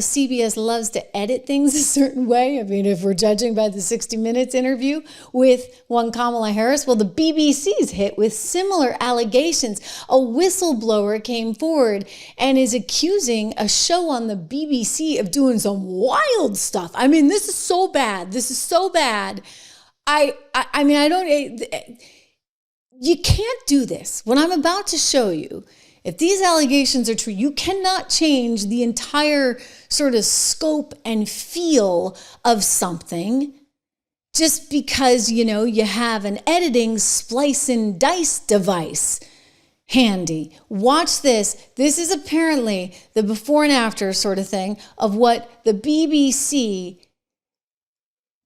CBS loves to edit things a certain way. I mean, if we're judging by the 60 Minutes interview with one Kamala Harris, well, the BBC's hit with similar allegations. A whistleblower came forward and is accusing a show on the BBC of doing some wild stuff. I mean, this is so bad. This is so bad. You can't do this. What I'm about to show you, if these allegations are true, you cannot change the entire sort of scope and feel of something just because, you have an editing splice and dice device handy. Watch this. This is apparently the before and after sort of thing of what the BBC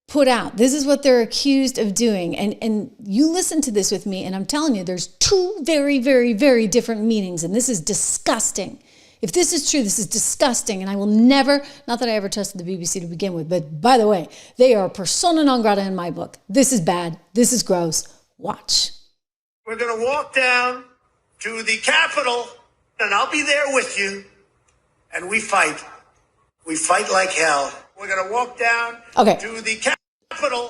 put out. This is what they're accused of doing. And you listen to this with me, and I'm telling you, there's two very, very, very different meanings, and this is disgusting. If this is true, this is disgusting, and I will never, not that I ever trusted the BBC to begin with, but by the way, they are persona non grata in my book. This is bad. This is gross. Watch. We're going to walk down to the Capitol, and I'll be there with you, and we fight. We fight like hell. We're going to walk down to the Capitol.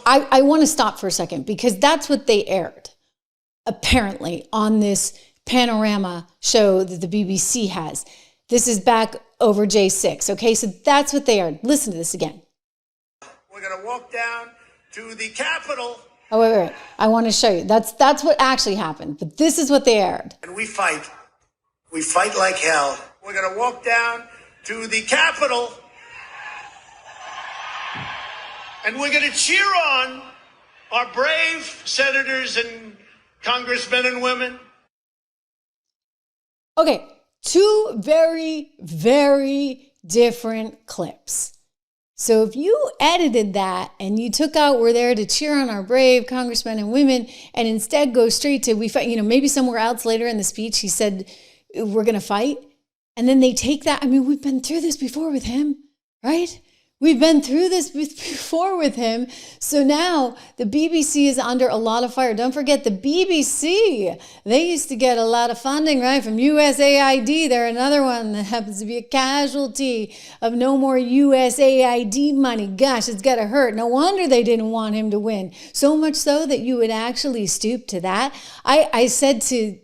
I want to stop for a second because that's what they aired, apparently, on this Panorama show that the BBC has. This is back over J6, okay? So that's what they aired. Listen to this again. We're going to walk down to the Capitol. Oh, wait. I want to show you. That's what actually happened, but this is what they aired. And we fight. We fight like hell. We're going to walk down to the Capitol. And we're going to cheer on our brave senators and congressmen and women. Okay, two very, very different clips. So if you edited that and you took out "we're there to cheer on our brave congressmen and women" and instead go straight to "we fight," maybe somewhere else later in the speech he said we're going to fight, and then they take that. I mean, we've been through this before with him, right? We've been through this before with him. So now the BBC is under a lot of fire. Don't forget the BBC, they used to get a lot of funding, right, from USAID. They're another one that happens to be a casualty of no more USAID money. Gosh, it's got to hurt. No wonder they didn't want him to win. So much so that you would actually stoop to that. I said to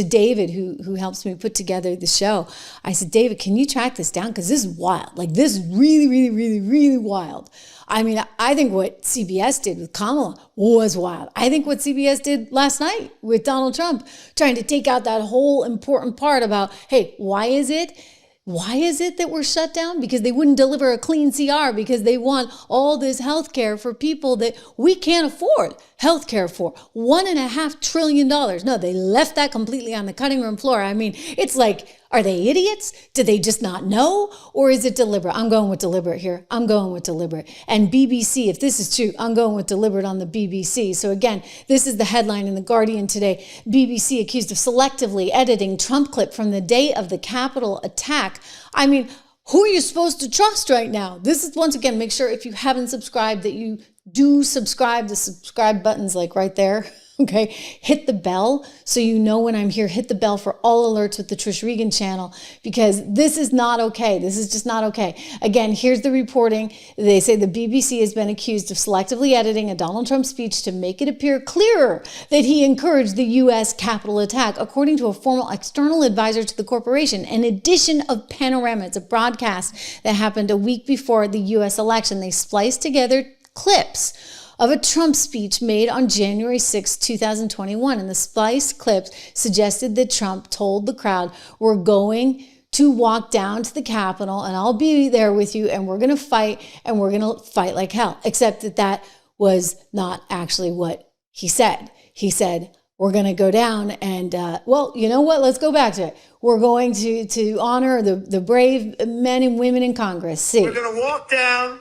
David, who helps me put together the show, I said, David, can you track this down? Because this is wild. Like, this is really, really, really, really wild. I mean, I think what CBS did with Kamala was wild. I think what CBS did last night with Donald Trump, trying to take out that whole important part about, hey, why is it that we're shut down? Because they wouldn't deliver a clean CR because they want all this health care for people that we can't afford health care for. $1.5 trillion. No, they left that completely on the cutting room floor. I mean, it's like, are they idiots? Do they just not know? Or is it deliberate? I'm going with deliberate here. I'm going with deliberate. And BBC, if this is true, I'm going with deliberate on the BBC. So again, this is the headline in The Guardian today. BBC accused of selectively editing Trump clip from the day of the Capitol attack. I mean, who are you supposed to trust right now? This is, once again, make sure if you haven't subscribed that you do subscribe. The subscribe button's like right there. Okay, hit the bell so you know when I'm here. Hit the bell for all alerts with the Trish Regan channel, because this is not okay. This is just not okay. Again, here's the reporting. They say the BBC has been accused of selectively editing a Donald Trump speech to make it appear clearer that he encouraged the U.S. Capitol attack, according to a formal external advisor to the corporation. An edition of Panorama. It's a broadcast that happened a week before the U.S. election. They spliced together clips of a Trump speech made on January 6, 2021. And the spliced clips suggested that Trump told the crowd, we're going to walk down to the Capitol and I'll be there with you and we're going to fight and we're going to fight like hell. Except that was not actually what he said. He said, we're going to go down and, well, you know what? Let's go back to it. We're going to honor the brave men and women in Congress. See. We're going to walk down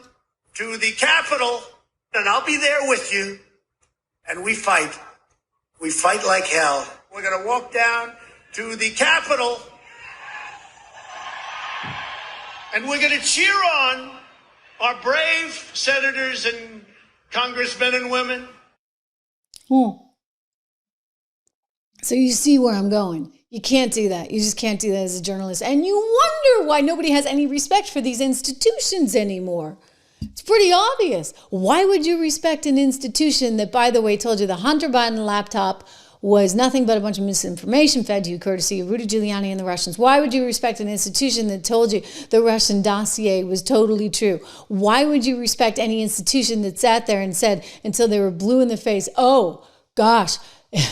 to the Capitol. And I'll be there with you, and we fight. We fight like hell. We're going to walk down to the Capitol, and we're going to cheer on our brave senators and congressmen and women. So you see where I'm going. You can't do that. You just can't do that as a journalist. And you wonder why nobody has any respect for these institutions anymore. It's pretty obvious. Why would you respect an institution that, by the way, told you the Hunter Biden laptop was nothing but a bunch of misinformation fed to you courtesy of Rudy Giuliani and the Russians? Why would you respect an institution that told you the Russian dossier was totally true? Why would you respect any institution that sat there and said until they were blue in the face, oh, gosh,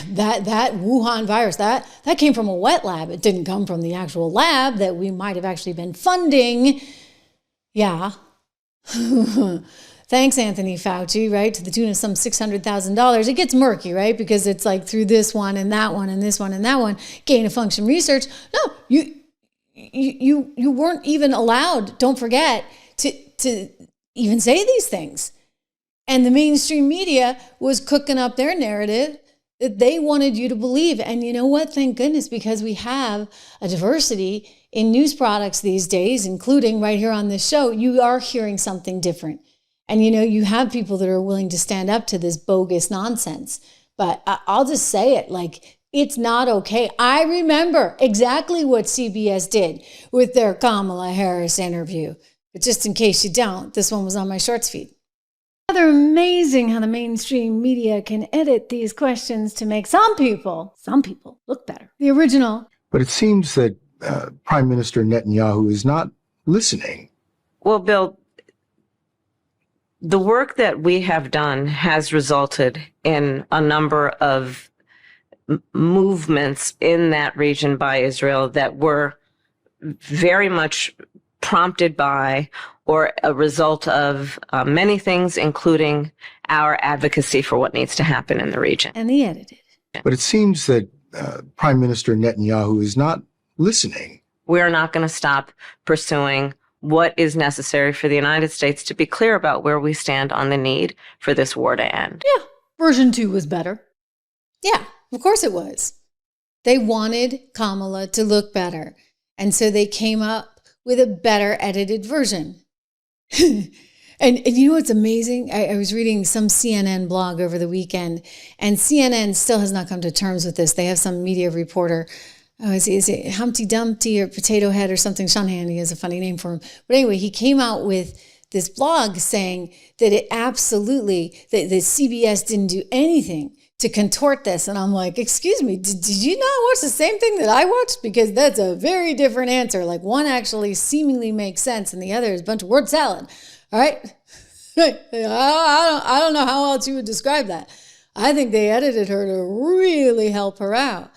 that Wuhan virus, that came from a wet lab. It didn't come from the actual lab that we might have actually been funding. Yeah. Thanks, Anthony Fauci, right? To the tune of some $600,000. It gets murky, right? Because it's like through this one and that one and this one and that one, gain of function research. No, you weren't even allowed, don't forget, to even say these things. And the mainstream media was cooking up their narrative that they wanted you to believe. And you know what? Thank goodness, because we have a diversity in news products these days, including right here on this show, you are hearing something different. And, you know, you have people that are willing to stand up to this bogus nonsense. But I'll just say it, like, it's not okay. I remember exactly what CBS did with their Kamala Harris interview. But just in case you don't, this one was on my shorts feed. Rather amazing how the mainstream media can edit these questions to make some people look better. The original. But it seems that Prime Minister Netanyahu is not listening. Well, Bill, the work that we have done has resulted in a number of movements in that region by Israel that were very much prompted by or a result of many things, including our advocacy for what needs to happen in the region. And they edited. But it seems that Prime Minister Netanyahu is not listening. We're not going to stop pursuing what is necessary for the United States to be clear about where we stand on the need for this war to end. Yeah, version 2 was better. Yeah, of course it was. They wanted Kamala to look better. And so they came up with a better edited version. And you know what's amazing? I was reading some CNN blog over the weekend, and CNN still has not come to terms with this. They have some media reporter. Is it Humpty Dumpty or Potato Head or something? Sean Hannity has a funny name for him. But anyway, he came out with this blog saying that it absolutely, that CBS didn't do anything to contort this. And I'm like, excuse me, did you not watch the same thing that I watched? Because that's a very different answer. Like, one actually seemingly makes sense and the other is a bunch of word salad. All right? I don't know how else you would describe that. I think they edited her to really help her out.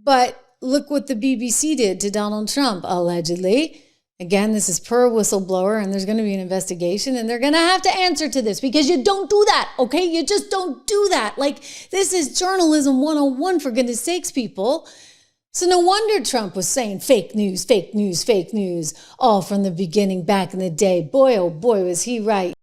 But look what the BBC did to Donald Trump, allegedly. Again, this is per Whistleblower, and there's going to be an investigation, and they're going to have to answer to this because you don't do that, okay? You just don't do that. Like, this is journalism 101, for goodness sakes, people. So no wonder Trump was saying fake news, fake news, fake news, all from the beginning back in the day. Boy, oh boy, was he right.